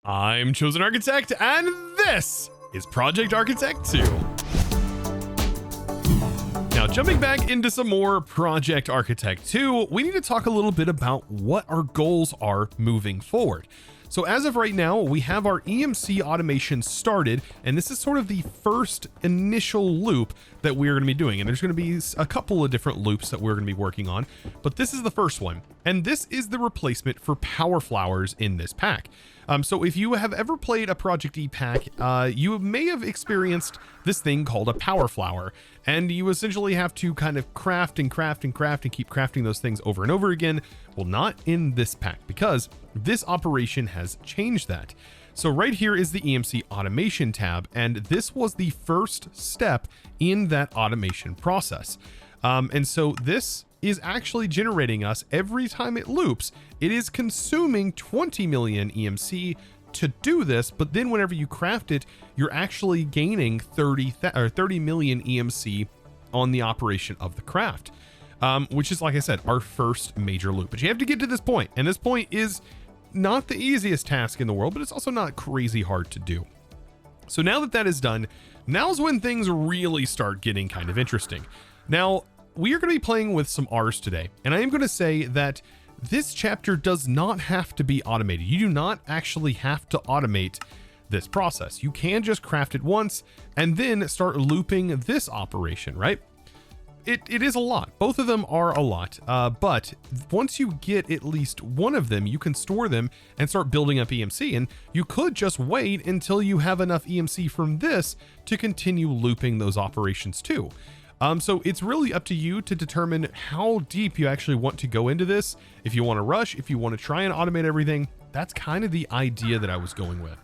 I'm Chosen Architect, and this is Project Architect 2. Now, jumping back into some more Project Architect 2, we need to talk a little bit about what our goals are moving forward. So as of right now, we have our EMC automation started, and this is sort of the first initial loop that we're going to be doing. And there's going to be a couple of different loops that we're going to be working on, but this is the first one. And this is the replacement for power flowers in this pack. So if you have ever played a ProjectE pack, you may have experienced this thing called a power flower, and you essentially have to kind of craft and craft and craft and keep crafting those things over and over again. Well, not in this pack, because this operation has changed that. So right here is the EMC automation tab, and this was the first step in that automation process. And so this is actually generating us every time it loops. It is consuming 20 million EMC to do this, but then whenever you craft it, you're actually gaining 30 million EMC on the operation of the craft, which is, like I said, our first major loop. But you have to get to this point, and this point is not the easiest task in the world, but it's also not crazy hard to do. So now that that is done, now's when things really start getting kind of interesting. Now, we are going to be playing with some R's today, and I am going to say that this chapter does not have to be automated. You do not actually have to automate this process. You can just craft it once and then start looping this operation, right? It is a lot. Both of them are a lot, but once you get at least one of them, you can store them and start building up EMC, and you could just wait until you have enough EMC from this to continue looping those operations too. So it's really up to you to determine how deep you actually want to go into this. If you want to rush, if you want to try and automate everything, that's kind of the idea that I was going with.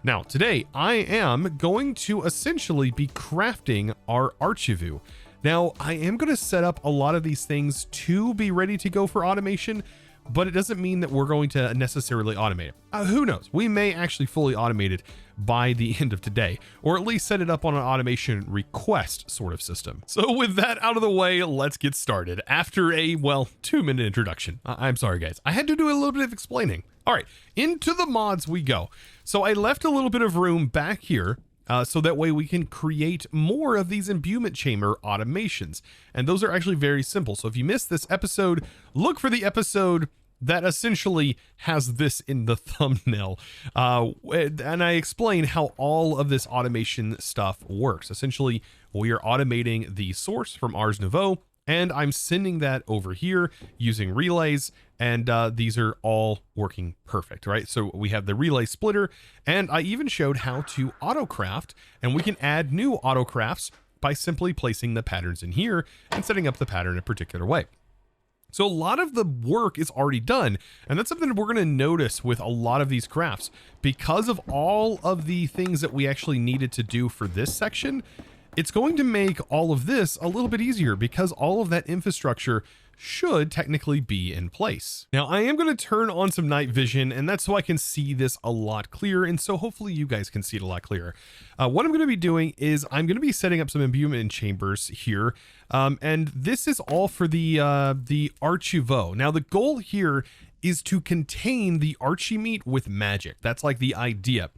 Now, today I am going to essentially be crafting our Archiveau. Now, I am going to set up a lot of these things to be ready to go for automation, but it doesn't mean that we're going to necessarily automate it. Who knows? We may actually fully automate it by the end of today, or at least set it up on an automation request sort of system. So with that out of the way, let's get started after a, well, 2-minute introduction. I'm sorry, guys. I had to do a little bit of explaining. All right, into the mods we go. So I left a little bit of room back here so that way we can create more of these imbuement chamber automations. And those are actually very simple. So if you missed this episode, look for the episode that essentially has this in the thumbnail. And I explain how all of this automation stuff works. Essentially, we are automating the source from Ars Nouveau, and I'm sending that over here using relays, and these are all working perfect, right? So we have the relay splitter, and I even showed how to autocraft, and we can add new autocrafts by simply placing the patterns in here and setting up the pattern a particular way. So a lot of the work is already done, and that's something that we're going to notice with a lot of these crafts. Because of all of the things that we actually needed to do for this section, it's going to make all of this a little bit easier because all of that infrastructure should technically be in place. Now, I am going to turn on some night vision, and that's so I can see this a lot clearer, and so hopefully you guys can see it a lot clearer. What I'm going to be doing is I'm going to be setting up some imbuement chambers here, and this is all for the Archiveau. Now, the goal here is to contain the Archimeat with magic. That's like the idea.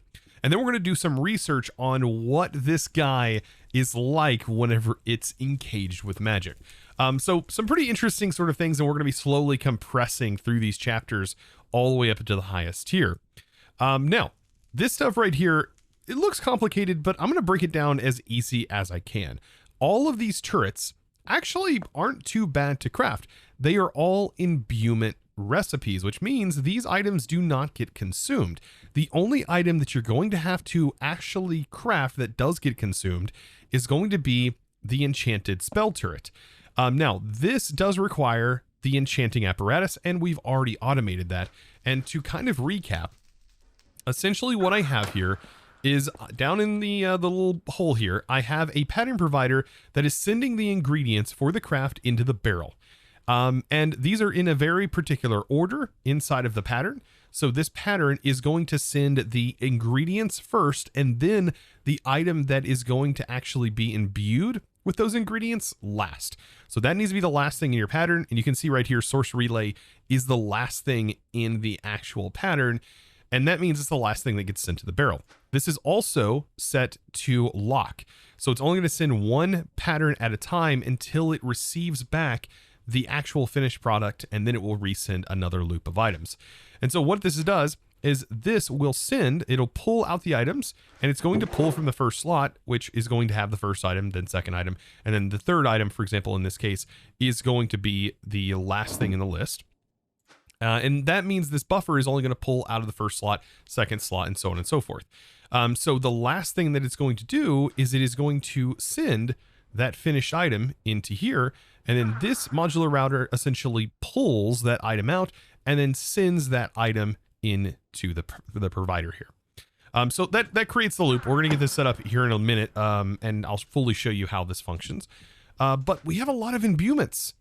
And then we're going to do some research on what this guy is like whenever it's encaged with magic. So some pretty interesting sort of things, and we're going to be slowly compressing through these chapters all the way up to the highest tier. Now, this stuff right here, it looks complicated, but I'm going to break it down as easy as I can. All of these turrets actually aren't too bad to craft. They are all imbuement recipes, which means these items do not get consumed. The only item that you're going to have to actually craft that does get consumed is going to be the enchanted spell turret. Now, this does require the enchanting apparatus, and we've already automated that. And to kind of recap, essentially what I have here is down in the little hole here, I have a pattern provider that is sending the ingredients for the craft into the barrel. And these are in a very particular order inside of the pattern. So this pattern is going to send the ingredients first, and then the item that is going to actually be imbued with those ingredients last. So that needs to be the last thing in your pattern. And you can see right here, source relay is the last thing in the actual pattern. And that means it's the last thing that gets sent to the barrel. This is also set to lock. So it's only going to send one pattern at a time until it receives back the actual finished product, and then it will resend another loop of items. And so what this does is this will send, it'll pull out the items, and it's going to pull from the first slot, which is going to have the first item, then second item, and then the third item, for example, in this case, is going to be the last thing in the list. And that means this buffer is only going to pull out of the first slot, second slot, and so on and so forth. So the last thing that it's going to do is it is going to send that finished item into here, and then this modular router essentially pulls that item out and then sends that item into the provider here. So that creates the loop. We're going to get this set up here in a minute, and I'll fully show you how this functions. But we have a lot of imbuements.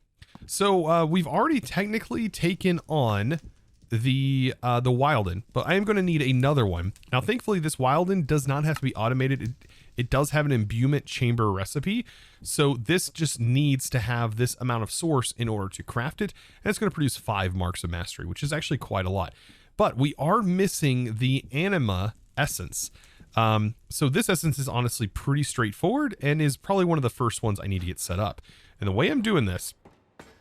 So we've already technically taken on the Wilden, but I am going to need another one. Now, thankfully, this Wilden does not have to be automated. It does have an imbuement chamber recipe. So this just needs to have this amount of source in order to craft it. And it's going to produce 5 marks of mastery, which is actually quite a lot. But we are missing the anima essence. So this essence is honestly pretty straightforward and is probably one of the first ones I need to get set up. And the way I'm doing this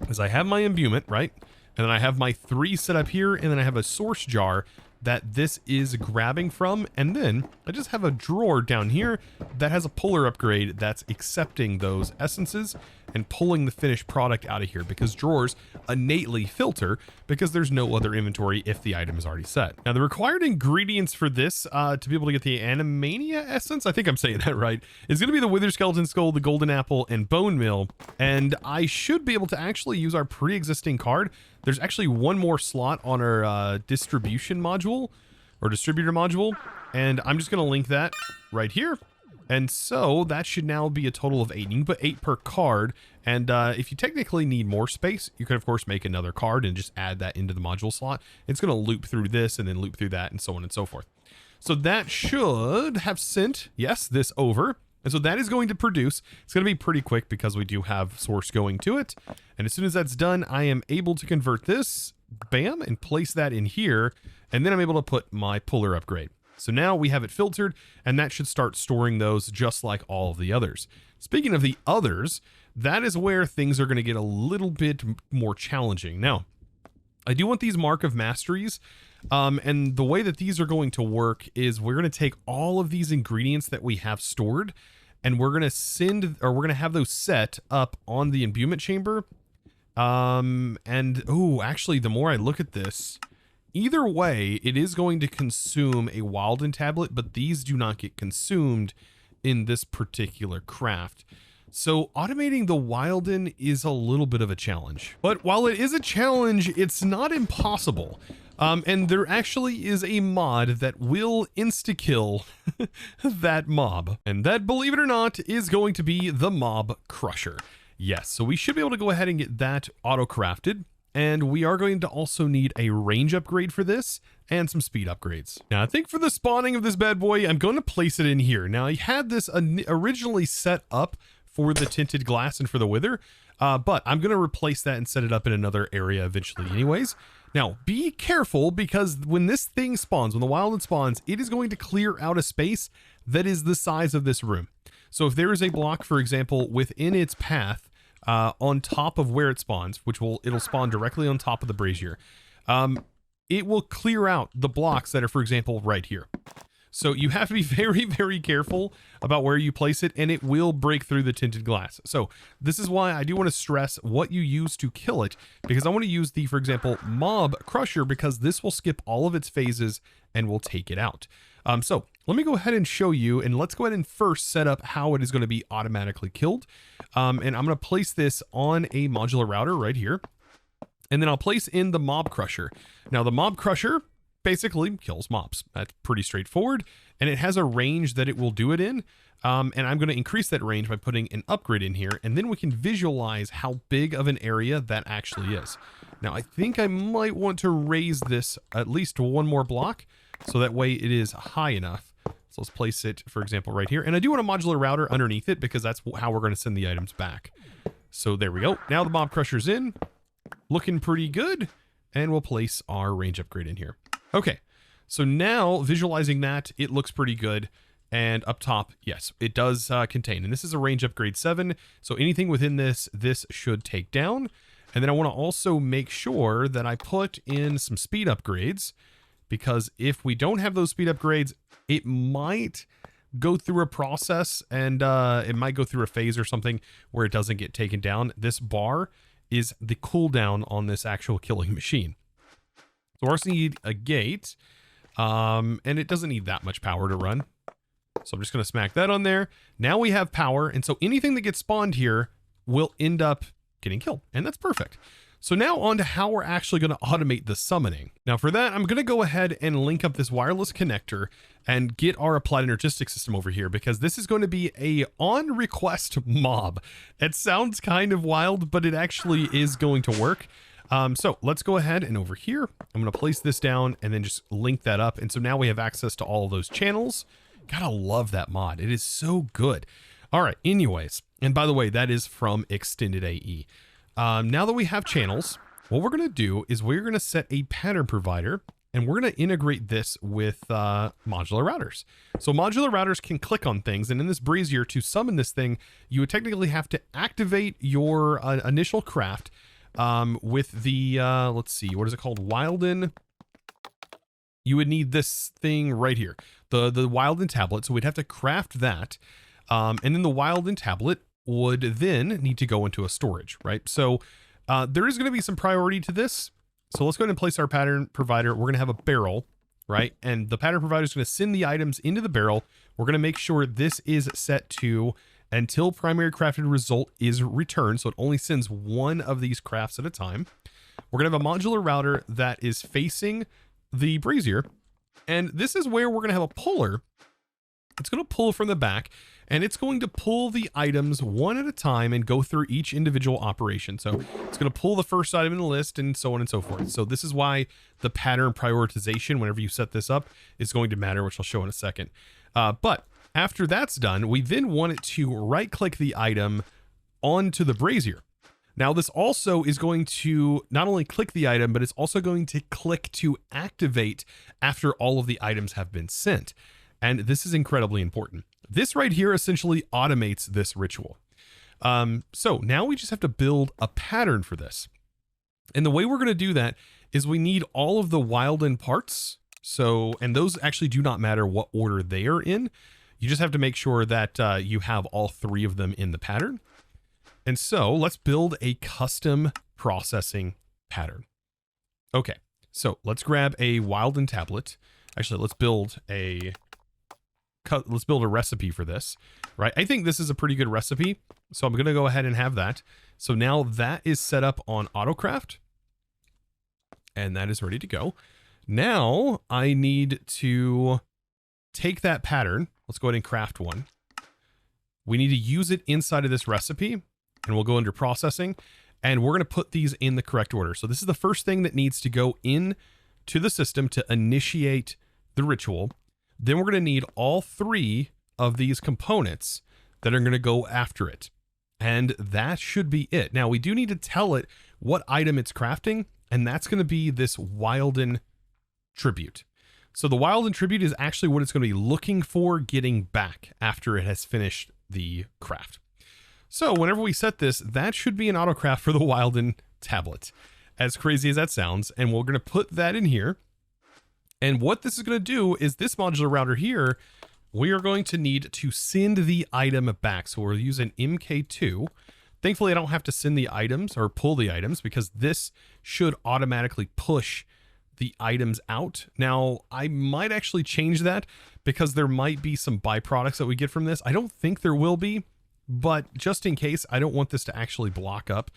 is I have my imbuement, right? And then I have my 3 set up here, and then I have a source jar that this is grabbing from, and then I just have a drawer down here that has a puller upgrade that's accepting those essences and pulling the finished product out of here, because drawers innately filter because there's no other inventory if the item is already set. Now, the required ingredients for this to be able to get the Animania essence, I think I'm saying that right, is going to be the Wither Skeleton Skull, the Golden Apple, and Bone Mill. And I should be able to actually use our pre-existing card. There's actually one more slot on our distribution module or distributor module, and I'm just going to link that right here. And so that should now be a total of 8. You can put 8 per card. And if you technically need more space, you can, of course, make another card and just add that into the module slot. It's going to loop through this and then loop through that and so on and so forth. So that should have sent, yes, this over. And so that is going to produce, it's going to be pretty quick because we do have source going to it. And as soon as that's done, I am able to convert this, bam, and place that in here. And then I'm able to put my puller upgrade. So now we have it filtered, and that should start storing those just like all of the others. Speaking of the others, that is where things are going to get a little bit more challenging. Now, I do want these Mark of Masteries. And the way that these are going to work is we're going to take all of these ingredients that we have stored, and we're going to we're going to have those set up on the imbuement chamber. Actually, the more I look at this, either way, it is going to consume a Wilden tablet, but these do not get consumed in this particular craft. So automating the Wilden is a little bit of a challenge. But while it is a challenge, it's not impossible. And there actually is a mod that will insta-kill that mob. And that, believe it or not, is going to be the Mob Crusher. Yes, so we should be able to go ahead and get that auto-crafted. And we are going to also need a range upgrade for this and some speed upgrades. Now, I think for the spawning of this bad boy, I'm going to place it in here. Now, I had this originally set up for the tinted glass and for the wither, but I'm going to replace that and set it up in another area eventually anyways. Now, be careful, because when this thing spawns, when the Wilden spawns, it is going to clear out a space that is the size of this room. So if there is a block, for example, within its path, on top of where it spawns, it'll spawn directly on top of the brazier, it will clear out the blocks that are, for example, right here. So you have to be very, very careful about where you place it, and it will break through the tinted glass. So this is why I do want to stress what you use to kill it, because I want to use the, for example, Mob Crusher, because this will skip all of its phases and will take it out. So let me go ahead and show you, and let's go ahead and first set up how it is going to be automatically killed. And I'm going to place this on a modular router right here, and then I'll place in the Mob Crusher. Now, the Mob Crusher basically kills mobs. That's pretty straightforward, and it has a range that it will do it in. And I'm going to increase that range by putting an upgrade in here, and then we can visualize how big of an area that actually is. Now, I think I might want to raise this at least one more block, so that way it is high enough. So let's place it, for example, right here. And I do want a modular router underneath it, because that's how we're going to send the items back. So there we go. Now the Mob Crusher's in, looking pretty good, and we'll place our range upgrade in here. Okay, So now visualizing that, it looks pretty good. And up top, yes, it does contain. And this is a range upgrade 7. So anything within this should take down. And then I want to also make sure that I put in some speed upgrades, because if we don't have those speed upgrades, it might go through a process and it might go through a phase or something where it doesn't get taken down. This bar is the cooldown on this actual killing machine. So we also need a gate, and it doesn't need that much power to run. So I'm just going to smack that on there. Now we have power, and so anything that gets spawned here will end up getting killed, and that's perfect. So now on to how we're actually going to automate the summoning. Now for that, I'm going to go ahead and link up this wireless connector and get our applied energistic system over here, because this is going to be a on request mob. It sounds kind of wild, but it actually is going to work. So let's go ahead and over here, I'm going to place this down and then just link that up. And so now we have access to all of those channels. Gotta love that mod. It is so good. All right. Anyways, and by the way, that is from Extended AE. Now that we have channels, what we're going to do is we're going to set a pattern provider, and we're going to integrate this with modular routers. So modular routers can click on things, and in this brazier, to summon this thing, you would technically have to activate your initial craft with the, let's see, what is it called? Wilden. You would need this thing right here, the Wilden tablet. So we'd have to craft that. And then the Wilden tablet would then need to go into a storage, right? So there is going to be some priority to this. So let's go ahead and place our pattern provider. We're going to have a barrel, right? And the pattern provider is going to send the items into the barrel. We're going to make sure this is set to until primary crafted result is returned. So it only sends one of these crafts at a time. We're going to have a modular router that is facing the brazier. And this is where we're going to have a puller. It's going to pull from the back, and it's going to pull the items one at a time and go through each individual operation. So it's going to pull the first item in the list and so on and so forth. So this is why the pattern prioritization, whenever you set this up, is going to matter, which I'll show in a second. But after that's done, we then want it to right click the item onto the brazier. Now this also is going to not only click the item, but it's also going to click to activate after all of the items have been sent. And this is incredibly important. This right here essentially automates this ritual. So now we just have to build a pattern for this. And the way we're going to do that is we need all of the Wilden parts. So, and those actually do not matter what order they are in. You just have to make sure that you have all 3 of them in the pattern. And so let's build a custom processing pattern. Okay, so let's grab a Wilden tablet. Actually, let's build a recipe for this, right? I think this is a pretty good recipe, so I'm going to go ahead and have that. So now that is set up on AutoCraft, and that is ready to go. Now I need to take that pattern. Let's go ahead and craft one. We need to use it inside of this recipe, and we'll go under processing, and we're going to put these in the correct order. So this is the first thing that needs to go in to the system to initiate the ritual. Then we're going to need all 3 of these components that are going to go after it. And that should be it. Now we do need to tell it what item it's crafting, and that's going to be this Wilden tribute. So the Wilden tribute is actually what it's going to be looking for getting back after it has finished the craft. So whenever we set this, that should be an autocraft for the Wilden tablet, as crazy as that sounds. And we're going to put that in here. And what this is going to do is this modular router here, we are going to need to send the item back. So we're using MK2. Thankfully, I don't have to send the items or pull the items, because this should automatically push the items out. Now, I might actually change that because there might be some byproducts that we get from this. I don't think there will be, but just in case, I don't want this to actually block up.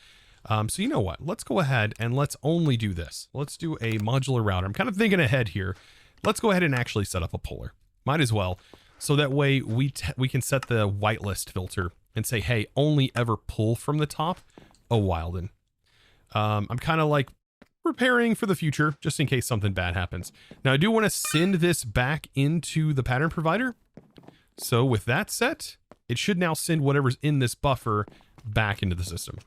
So you know what? Let's go ahead and let's only do this. Let's do a modular router. I'm kind of thinking ahead here. Let's go ahead and actually set up a puller. Might as well. So that way we can set the whitelist filter and say, hey, only ever pull from the top a Wilden. I'm kind of like preparing for the future just in case something bad happens. Now I do want to send this back into the pattern provider. So with that set, it should now send whatever's in this buffer back into the system.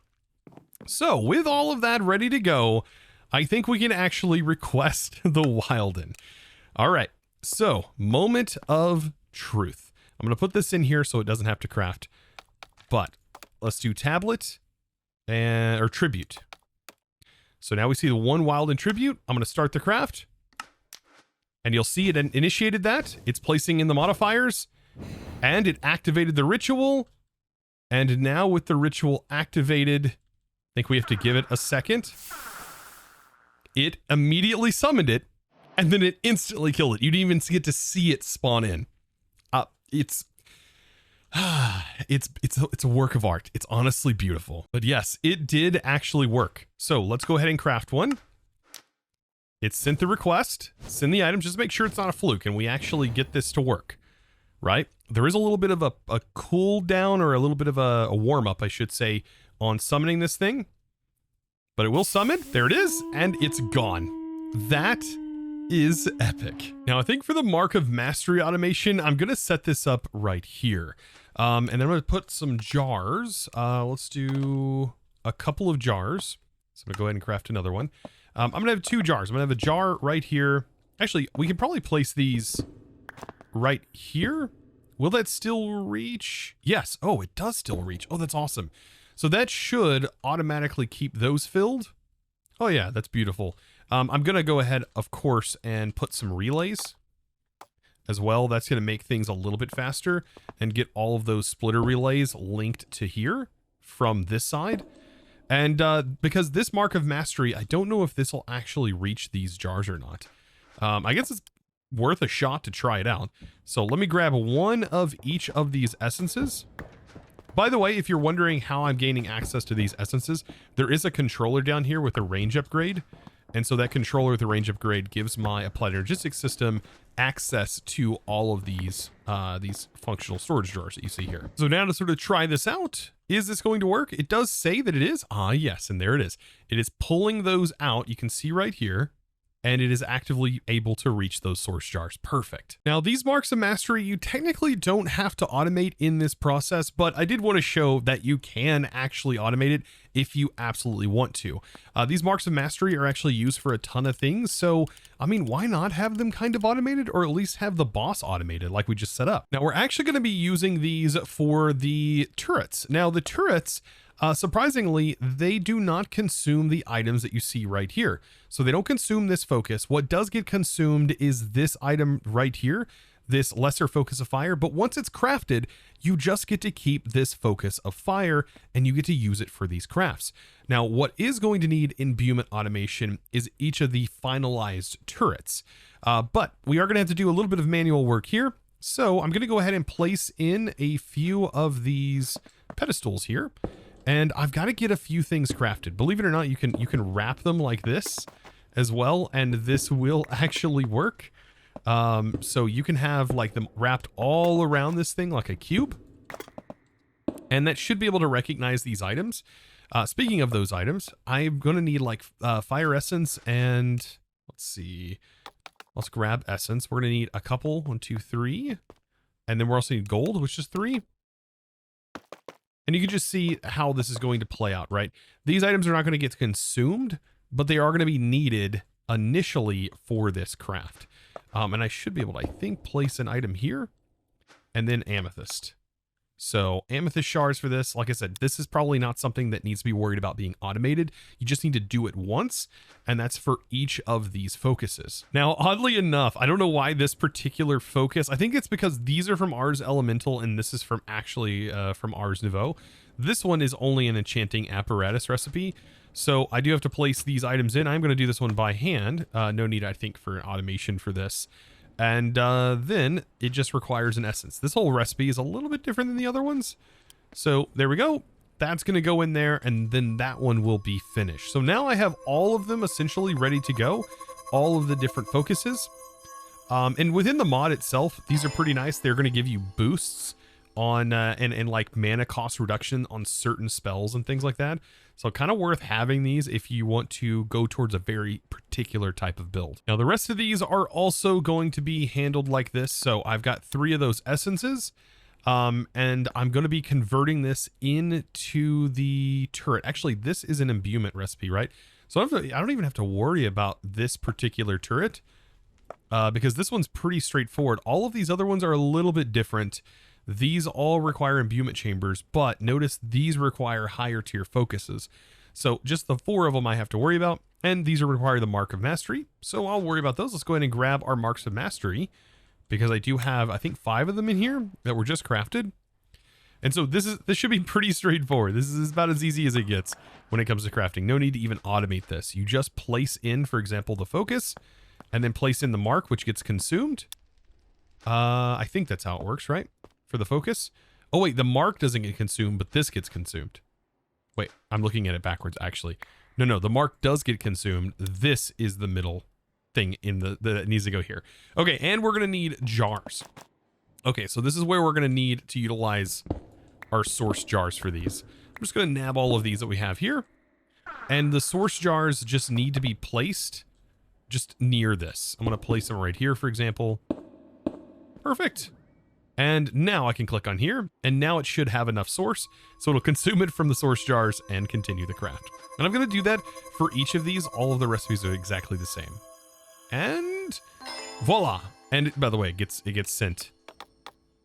So with all of that ready to go, I think we can actually request the Wilden. All right. So moment of truth. I'm going to put this in here so it doesn't have to craft, but let's do tablet or tribute. So now we see the one Wilden tribute. I'm going to start the craft and you'll see it initiated that. It's placing in the modifiers and it activated the ritual. And now with the ritual activated, I think we have to give it a second. It immediately summoned it and then it instantly killed it. You didn't even get to see it spawn in. It's a work of art. It's honestly beautiful. But yes, it did actually work. So let's go ahead and craft one. It sent the request, send the item, just make sure it's not a fluke and we actually get this to work, right? There is a little bit of a cooldown or a little bit of a warm up, I should say, on summoning this thing. But it will summon. There it is. And it's gone. That is epic. Now, I think for the Mark of Mastery automation, I'm going to set this up right here. And then I'm going to put some jars. Let's do a couple of jars. So I'm going to go ahead and craft another one. I'm going to have two jars. I'm going to have a jar right here. Actually, we can probably place these right here. Will that still reach? Yes. Oh, it does still reach. Oh, that's awesome. So that should automatically keep those filled. Oh yeah, that's beautiful. I'm going to go ahead, of course, and put some relays as well. That's going to make things a little bit faster and get all of those splitter relays linked to here from this side. And because this Mark of Mastery, I don't know if this will actually reach these jars or not. I guess it's worth a shot to try it out. So let me grab one of each of these essences. By the way, if you're wondering how I'm gaining access to these essences, there is a controller down here with a range upgrade. And so that controller with a range upgrade gives my applied energistic system access to all of these functional storage drawers that you see here. So now to sort of try this out, is this going to work? It does say that it is. Ah, yes, and there it is. It is pulling those out. You can see right here. And it is actively able to reach those source jars. Perfect. Now, these marks of mastery, you technically don't have to automate in this process, but I did want to show that you can actually automate it if you absolutely want to. These marks of mastery are actually used for a ton of things. So, I mean, why not have them kind of automated, or at least have the boss automated like we just set up? Now, we're actually going to be using these for the turrets. Now, the turrets, surprisingly, they do not consume the items that you see right here. So they don't consume this focus. What does get consumed is this item right here, this lesser focus of fire. But once it's crafted, you just get to keep this focus of fire and you get to use it for these crafts. Now, what is going to need imbuement automation is each of the finalized turrets. But we are going to have to do a little bit of manual work here. So I'm going to go ahead and place in a few of these pedestals here. And I've got to get a few things crafted. Believe it or not, you can wrap them like this as well, and this will actually work. So you can have like them wrapped all around this thing like a cube, and that should be able to recognize these items. Speaking of those items, I'm going to need like fire essence, and let's see. Let's grab essence. We're going to need a couple, 1, 2, 3, and then we're also need gold, which is 3. And you can just see how this is going to play out, right? These items are not going to get consumed, but they are going to be needed initially for this craft. And I should be able to, I think, place an item here and then amethyst. So amethyst shards for this. Like I said, this is probably not something that needs to be worried about being automated. You just need to do it once, and that's for each of these focuses. Now, oddly enough, I don't know why this particular focus, I think it's because these are from Ars Elemental and this is from actually from Ars Nouveau. This one is only an enchanting apparatus recipe. So I do have to place these items in. I'm going to do this one by hand. No need, I think, for automation for this. And then it just requires an essence. This whole recipe is a little bit different than the other ones. So there we go. That's going to go in there, and then that one will be finished. So now I have all of them essentially ready to go. All of the different focuses. And within the mod itself, these are pretty nice. They're going to give you boosts on and like mana cost reduction on certain spells and things like that. So kind of worth having these if you want to go towards a very particular type of build. Now the rest of these are also going to be handled like this. So I've got 3 of those essences, and I'm going to be converting this into the turret. Actually, this is an imbuement recipe, right? So I don't even have to worry about this particular turret. because this one's pretty straightforward. All of these other ones are a little bit different. These all require imbuement chambers, but notice these require higher tier focuses. So just the 4 of them I have to worry about, and these require the Mark of Mastery. So I'll worry about those. Let's go ahead and grab our Marks of Mastery, because I do have, I think, 5 of them in here that were just crafted. And so this should be pretty straightforward. This is about as easy as it gets when it comes to crafting. No need to even automate this. You just place in, for example, the focus, and then place in the mark, which gets consumed. I think that's how it works, right? For the focus. Oh wait, the mark doesn't get consumed, but this gets consumed. Wait, I'm looking at it backwards, actually. No, the mark does get consumed. This is the middle thing in that needs to go here. Okay, and we're gonna need jars. Okay, so this is where we're gonna need to utilize our source jars for these. I'm just gonna nab all of these that we have here, and the source jars just need to be placed just near this. I'm gonna place them right here, for example. Perfect. And now I can click on here, and now it should have enough source, so it'll consume it from the source jars and continue the craft. And I'm going to do that for each of these. All of the recipes are exactly the same. And voila. And by the way, it gets sent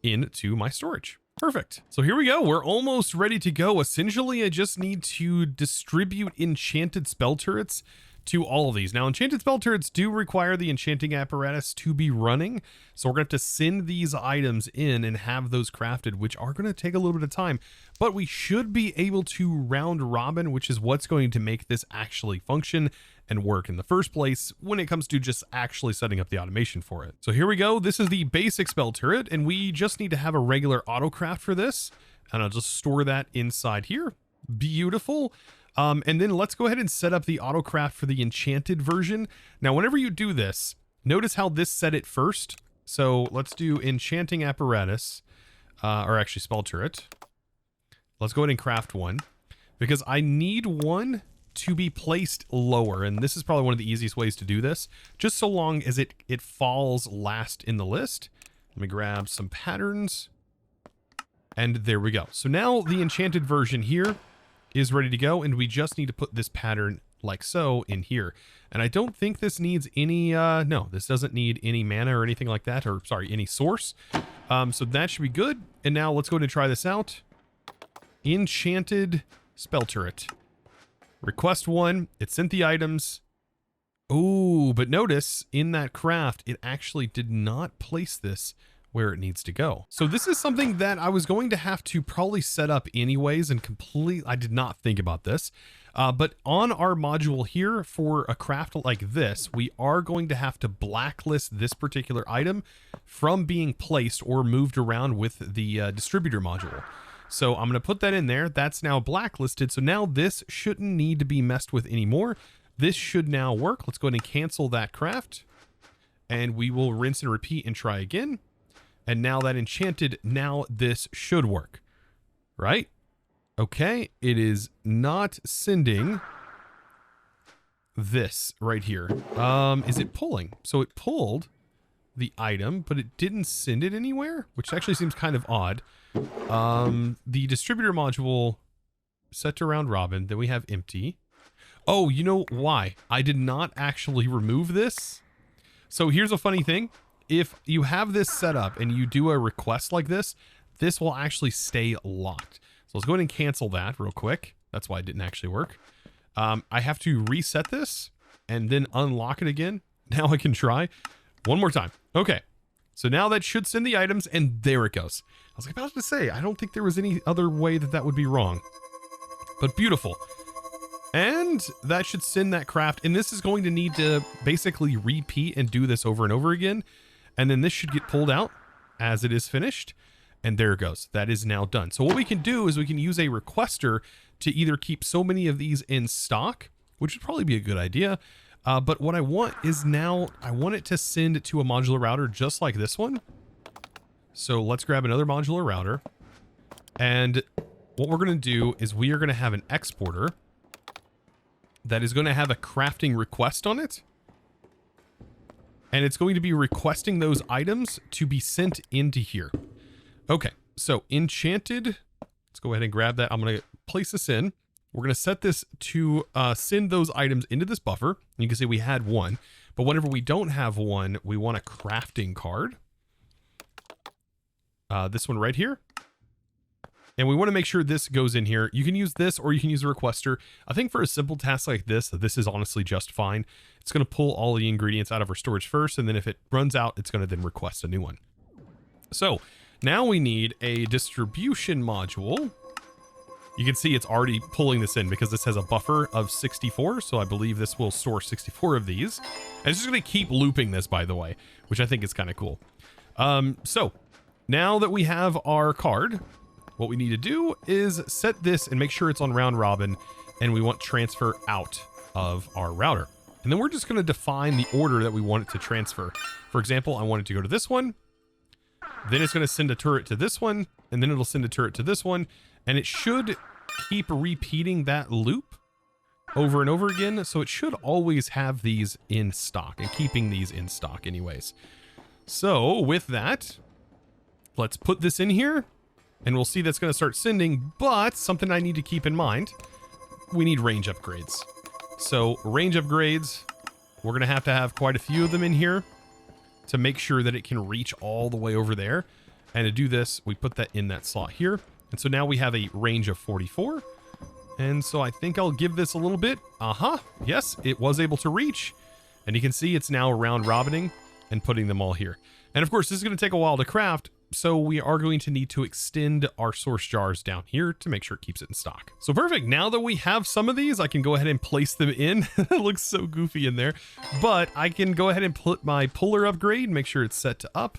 into my storage. Perfect. So here we go. We're almost ready to go. Essentially, I just need to distribute enchanted spell turrets to all of these. Now, enchanted spell turrets do require the enchanting apparatus to be running, so we're going to have to send these items in and have those crafted, which are going to take a little bit of time, but we should be able to round robin, which is what's going to make this actually function and work in the first place when it comes to just actually setting up the automation for it. So here we go. This is the basic spell turret, and we just need to have a regular autocraft for this, and I'll just store that inside here. Beautiful. And then let's go ahead and set up the autocraft for the enchanted version. Now, whenever you do this, notice how this set it first. So let's do enchanting apparatus, or actually spell turret. Let's go ahead and craft one, because I need one to be placed lower. And this is probably one of the easiest ways to do this, just so long as it falls last in the list. Let me grab some patterns, and there we go. So now the enchanted version here is ready to go, and we just need to put this pattern like so in here. And I don't think this needs any, no, this doesn't need any mana or anything like that, or sorry, any source. So that should be good. And now let's go ahead and try this out. Enchanted spell turret. Request one, it sent the items. Oh, but notice in that craft, it actually did not place this where it needs to go. So this is something that I was going to have to probably set up anyways, and I did not think about this. But on our module here for a craft like this, we are going to have to blacklist this particular item from being placed or moved around with the distributor module. So I'm going to put that in there. That's now blacklisted. So now this shouldn't need to be messed with anymore. This should now work. Let's go ahead and cancel that craft, and we will rinse and repeat and try again. And now that enchanted, now this should work, right? Okay, it is not sending this right here. Is it pulling? So it pulled the item, but it didn't send it anywhere, which actually seems kind of odd. The distributor module set to round robin, then we have empty. Oh, you know why? I did not actually remove this. So here's a funny thing. If you have this set up and you do a request like this, this will actually stay locked. So let's go ahead and cancel that real quick. That's why it didn't actually work. I have to reset this and then unlock it again. Now I can try one more time. Okay. So now that should send the items, and there it goes. I was about to say, I don't think there was any other way that would be wrong, but beautiful. And that should send that craft. And this is going to need to basically repeat and do this over and over again. And then this should get pulled out as it is finished. And there it goes. That is now done. So what we can do is we can use a requester to either keep so many of these in stock, which would probably be a good idea. But what I want is now, I want it to send to a modular router just like this one. So let's grab another modular router. And what we're going to do is we are going to have an exporter that is going to have a crafting request on it. And it's going to be requesting those items to be sent into here. Okay, so enchanted. Let's go ahead and grab that. I'm going to place this in. We're going to set this to send those items into this buffer. You can see we had one, But whenever we don't have one, we want a crafting card. This one right here. And we want to make sure this goes in here. You can use this or you can use a requester. I think for a simple task like this is honestly just fine. It's going to pull all the ingredients out of our storage first, and then if it runs out, it's going to then request a new one. So now we need a distribution module. You can see it's already pulling this in because this has a buffer of 64. So I believe this will store 64 of these. And it's just going to keep looping this, by the way, which I think is kind of cool. So now that we have our card, what we need to do is set this and make sure it's on round robin, and we want transfer out of our router. And then we're just going to define the order that we want it to transfer. For example, I want it to go to this one, then it's going to send a turret to this one, and then it'll send a turret to this one, and it should keep repeating that loop over and over again. So it should always have these in stock, and keeping these in stock anyways. So with that, let's put this in here. And we'll see that's going to start sending, but something I need to keep in mind, we need range upgrades. So range upgrades, we're going to have quite a few of them in here to make sure that it can reach all the way over there. And to do this, we put that in that slot here. And so now we have a range of 44. And so I think I'll give this a little bit. Yes, it was able to reach. And you can see it's now round robining and putting them all here. And of course, this is going to take a while to craft. So we are going to need to extend our source jars down here to make sure it keeps it in stock. So perfect. Now that we have some of these, I can go ahead and place them in. It looks so goofy in there, but I can go ahead and put my puller upgrade, make sure it's set to up.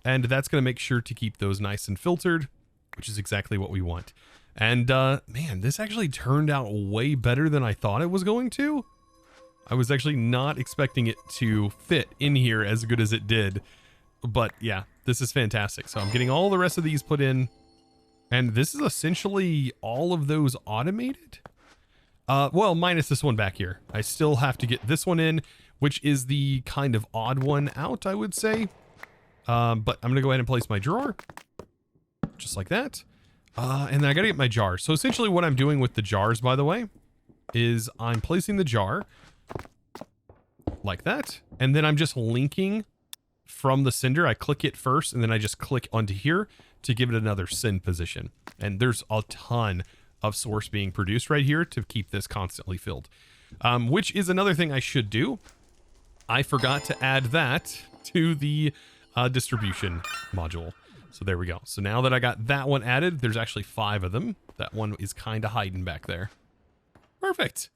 And that's going to make sure to keep those nice and filtered, which is exactly what we want. And man, this actually turned out way better than I thought it was going to. I was actually not expecting it to fit in here as good as it did. But yeah, this is fantastic. So I'm getting all the rest of these put in, and this is essentially all of those automated. Well, minus this one back here. I still have to get this one in, which is the kind of odd one out, I would say. But I'm gonna go ahead and place my drawer just like that. And then I gotta get my jars. So essentially what I'm doing with the jars, by the way, is I'm placing the jar like that, and then I'm just linking from the sender. I click it first, and then I just click onto here to give it another send position. And there's a ton of source being produced right here to keep this constantly filled, which is another thing I should do. I forgot to add that to the distribution module. So there we go. So now that I got that one added, there's actually 5 of them. That one is kind of hiding back there. Perfect.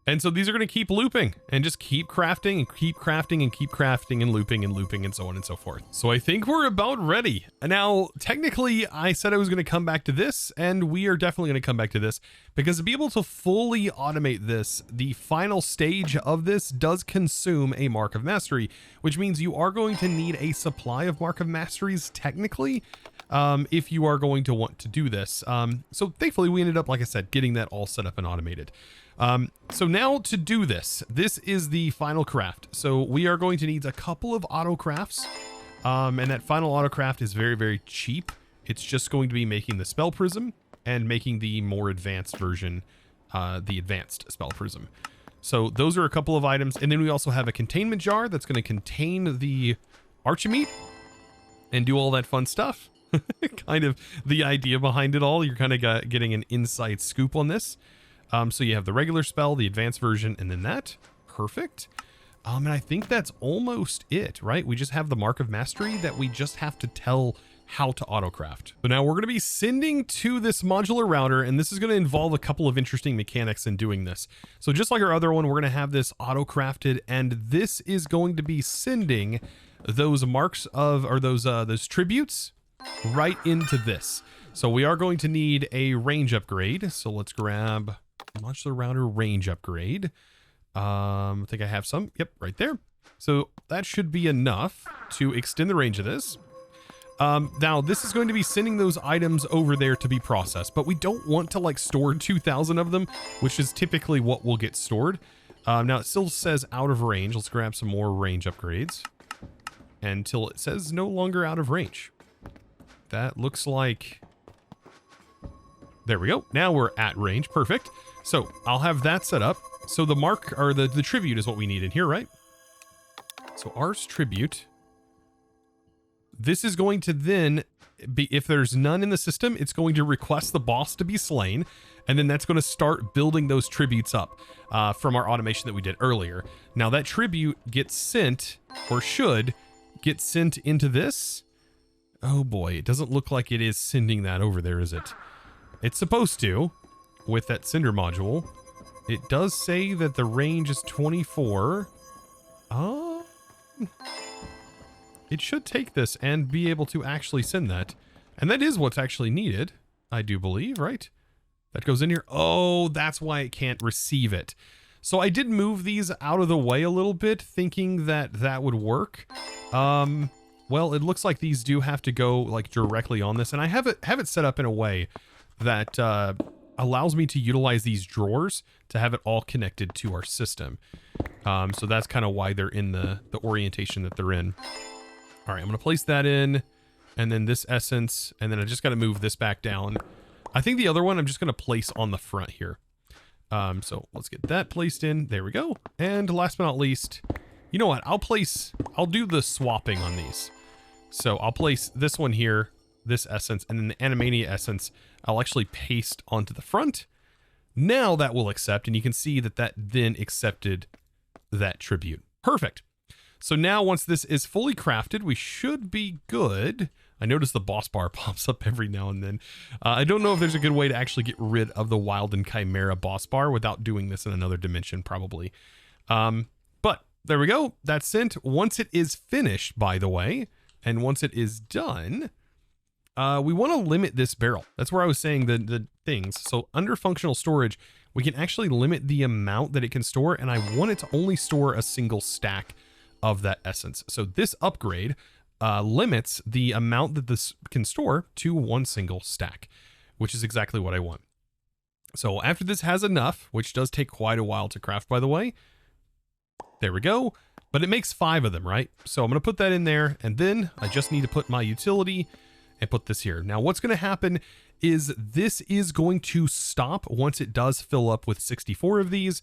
And so these are going to keep looping and just keep crafting and keep crafting and keep crafting and looping and so on and so forth. So I think we're about ready. Now, technically, I said I was going to come back to this, and we are definitely going to come back to this, because to be able to fully automate this, the final stage of this does consume a Mark of Mastery, which means you are going to need a supply of Mark of Masteries, technically, if you are going to want to do this. So thankfully, we ended up, like I said, getting that all set up and automated. So now to do this is the final craft. So we are going to need a couple of auto crafts. And that final auto craft is very, very cheap. It's just going to be making the spell prism and making the more advanced version, the advanced spell prism. So those are a couple of items. And then we also have a containment jar that's going to contain the Archimeat and do all that fun stuff. Kind of the idea behind it all. You're kind of getting an inside scoop on this. So you have the regular spell, the advanced version, and then that. Perfect. And I think that's almost it, right? We just have the Mark of Mastery that we just have to tell how to autocraft. So now we're going to be sending to this modular router, and this is going to involve a couple of interesting mechanics in doing this. So just like our other one, we're going to have this autocrafted, and this is going to be sending those marks of, or those tributes right into this. So we are going to need a range upgrade. So let's grab modular router range upgrade. I think I have some. Yep, right there. So that should be enough to extend the range of this. Now this is going to be sending those items over there to be processed, but we don't want to like store 2,000 of them, which is typically what will get stored. Now it still says out of range. Let's grab some more range upgrades until it says no longer out of range. That looks like, there we go. Now we're at range. Perfect. So I'll have that set up. So the mark, or the tribute is what we need in here, right? So Ars Tribute. This is going to then be, if there's none in the system, it's going to request the boss to be slain. And then that's going to start building those tributes up from our automation that we did earlier. Now that tribute gets sent, or should get sent into this. Oh boy, it doesn't look like it is sending that over there, is it? It's supposed to, with that sender module. It does say that the range is 24. It should take this and be able to actually send that. And that is what's actually needed, I do believe, right? That goes in here. Oh, that's why it can't receive it. So I did move these out of the way a little bit, thinking that that would work. Well, it looks like these do have to go like directly on this. And I have it set up in a way that allows me to utilize these drawers to have it all connected to our system. So that's kind of why they're in the orientation that they're in. All right, I'm going to place that in, and then this essence, and then I just got to move this back down. I think the other one I'm just going to place on the front here. So let's get that placed in. There we go. And last but not least, you know what? I'll do the swapping on these. So I'll place this one here, this essence, and then the Animania essence, I'll actually paste onto the front. Now that will accept, and you can see that that then accepted that tribute. Perfect. So now once this is fully crafted, we should be good. I notice the boss bar pops up every now and then. I don't know if there's a good way to actually get rid of the Wilden Chimera boss bar without doing this in another dimension, probably. But there we go. That's sent. Once it is finished, by the way, and once it is done, we want to limit this barrel. That's where I was saying the things. So under functional storage, we can actually limit the amount that it can store, and I want it to only store a single stack of that essence. So this upgrade limits the amount that this can store to one single stack, which is exactly what I want. So after this has enough, which does take quite a while to craft, by the way, there we go. But it makes 5 of them, right? So I'm going to put that in there, and then I just need to put my utility and put this here. Now what's going to happen is this is going to stop once it does fill up with 64 of these.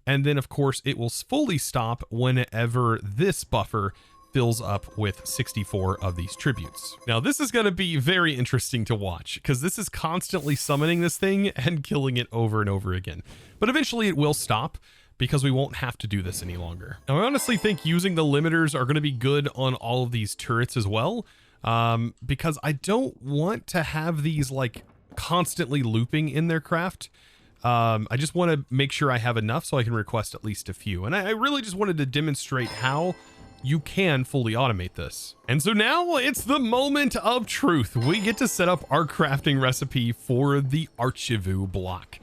And then, of course, it will fully stop whenever this buffer fills up with 64 of these tributes. Now, this is going to be very interesting to watch because this is constantly summoning this thing and killing it over and over again. But eventually it will stop because we won't have to do this any longer. Now, I honestly think using the limiters are going to be good on all of these turrets as well, because I don't want to have these like constantly looping in their craft. I just want to make sure I have enough so I can request at least a few. And I really just wanted to demonstrate how you can fully automate this. And so now it's the moment of truth. We get to set up our crafting recipe for the Archiveau block.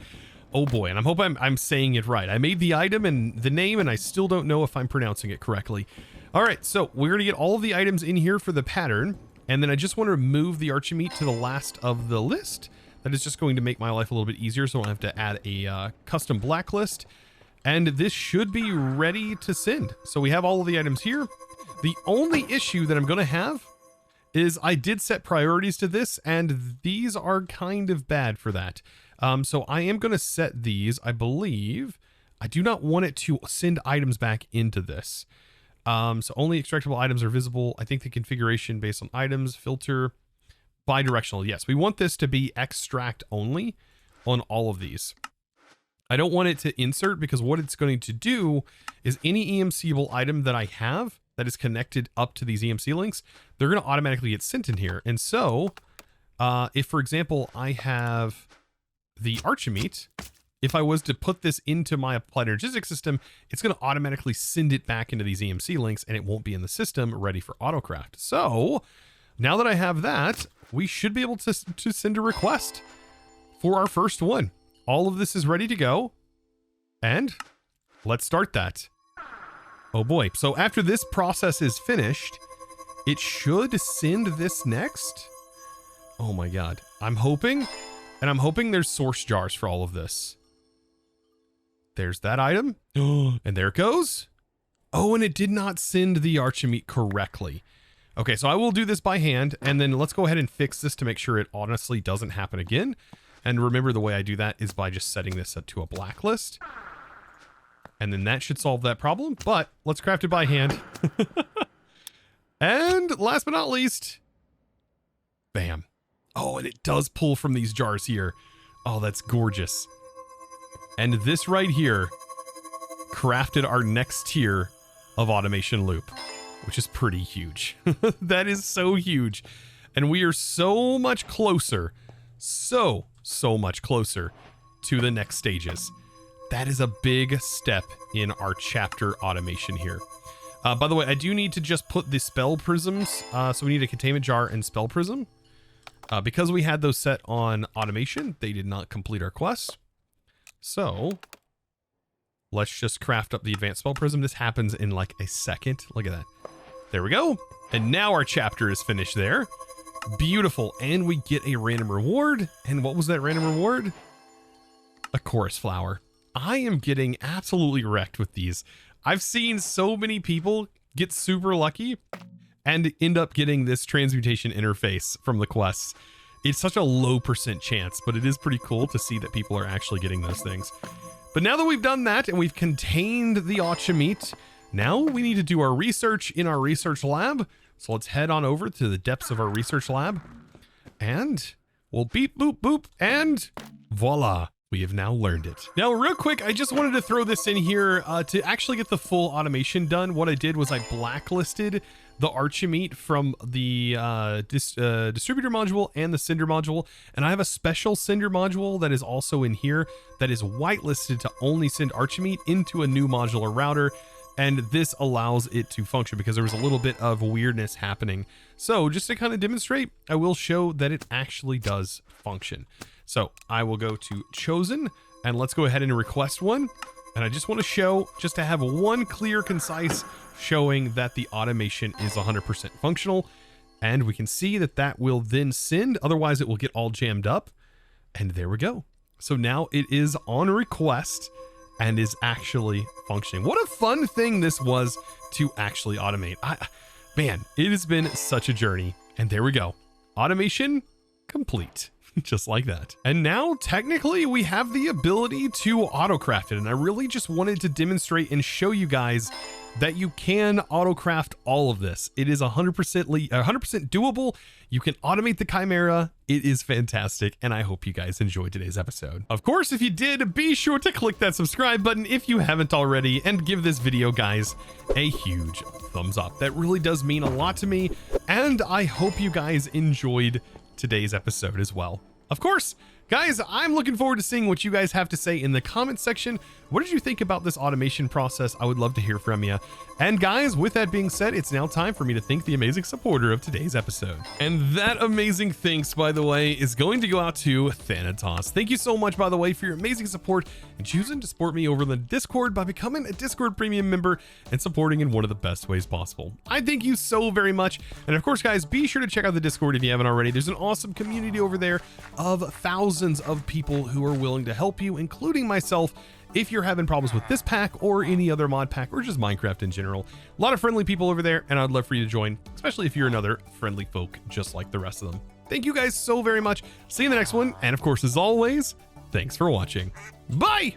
Oh boy, and I hope I'm saying it right. I made the item and the name, and I still don't know if I'm pronouncing it correctly. All right, so we're going to get all of the items in here for the pattern. And then I just want to move the Archimeat to the last of the list. That is just going to make my life a little bit easier, so I don't have to add a custom blacklist. And this should be ready to send. So we have all of the items here. The only issue that I'm going to have is I did set priorities to this, and these are kind of bad for that. So I am going to set these, I believe. I do not want it to send items back into this. So only extractable items are visible. I think the configuration based on items, filter, bidirectional. Yes, we want this to be extract only on all of these. I don't want it to insert because what it's going to do is any EMCable item that I have that is connected up to these EMC links, they're going to automatically get sent in here. And so if, for example, I have the Archimeat, if I was to put this into my applied energetic system, it's going to automatically send it back into these EMC links, and it won't be in the system ready for autocraft. So now that I have that, we should be able to send a request for our first one. All of this is ready to go, and let's start that. Oh boy. So after this process is finished, it should send this next. Oh my God. I'm hoping there's source jars for all of this. There's that item. And there it goes. Oh, and it did not send the Archimeat correctly. Okay, so I will do this by hand, and then let's go ahead and fix this to make sure it honestly doesn't happen again. And remember, the way I do that is by just setting this up to a blacklist. And then that should solve that problem, but let's craft it by hand. And last but not least, bam. Oh, and it does pull from these jars here. Oh, that's gorgeous. And this right here crafted our next tier of automation loop, which is pretty huge. That is so huge. And we are so much closer, so much closer to the next stages. That is a big step in our chapter automation here. By the way, I do need to just put the spell prisms. So we need a containment jar and spell prism. Because we had those set on automation, they did not complete our quest. So let's just craft up the advanced spell prism. This happens in like a second. Look at that. There we go. And now our chapter is finished there. Beautiful. And we get a random reward. And what was that random reward? A chorus flower. I am getting absolutely wrecked with these. I've seen so many people get super lucky and end up getting this transmutation interface from the quests. It's such a low % chance, but it is pretty cool to see that people are actually getting those things. But now that we've done that and we've contained the Archiveau, now we need to do our research in our research lab. So let's head on over to the depths of our research lab and we'll beep, boop, boop, and voila. We have now learned it. Now, real quick, I just wanted to throw this in here to actually get the full automation done. What I did was I blacklisted the Archiveau from the distributor module and the Cinder module. And I have a special Cinder module that is also in here that is whitelisted to only send Archiveau into a new modular router. And this allows it to function because there was a little bit of weirdness happening. So just to kind of demonstrate, I will show that it actually does function. So I will go to Chosen and let's go ahead and request one. And I just want to show, just to have one clear, concise showing that the automation is 100% functional. And we can see that that will then send, otherwise it will get all jammed up. And there we go. So now it is on request and is actually functioning. What a fun thing this was to actually automate. Man, it has been such a journey. And there we go. Automation complete. Just like that. And now technically we have the ability to autocraft it. And I really just wanted to demonstrate and show you guys that you can autocraft all of this. It is 100% doable. You can automate the Chimera. It is fantastic. And I hope you guys enjoyed today's episode. Of course, if you did, be sure to click that subscribe button if you haven't already, and give this video, guys, a huge thumbs up. That really does mean a lot to me. And I hope you guys enjoyed today's episode as well. Of course, guys, I'm looking forward to seeing what you guys have to say in the comments section. What did you think about this automation process? I would love to hear from you. And guys, with that being said, it's now time for me to thank the amazing supporter of today's episode. And that amazing thanks, by the way, is going to go out to Thanatos. Thank you so much, by the way, for your amazing support and choosing to support me over the Discord by becoming a Discord premium member and supporting in one of the best ways possible. I thank you so very much. And of course, guys, be sure to check out the Discord if you haven't already. There's an awesome community over there of thousands of people who are willing to help you, including myself, if you're having problems with this pack or any other mod pack or just Minecraft in general. A lot of friendly people over there, and I'd love for you to join, especially if you're another friendly folk just like the rest of them. Thank you guys so very much. See you in the next one. And of course, as always, thanks for watching. Bye!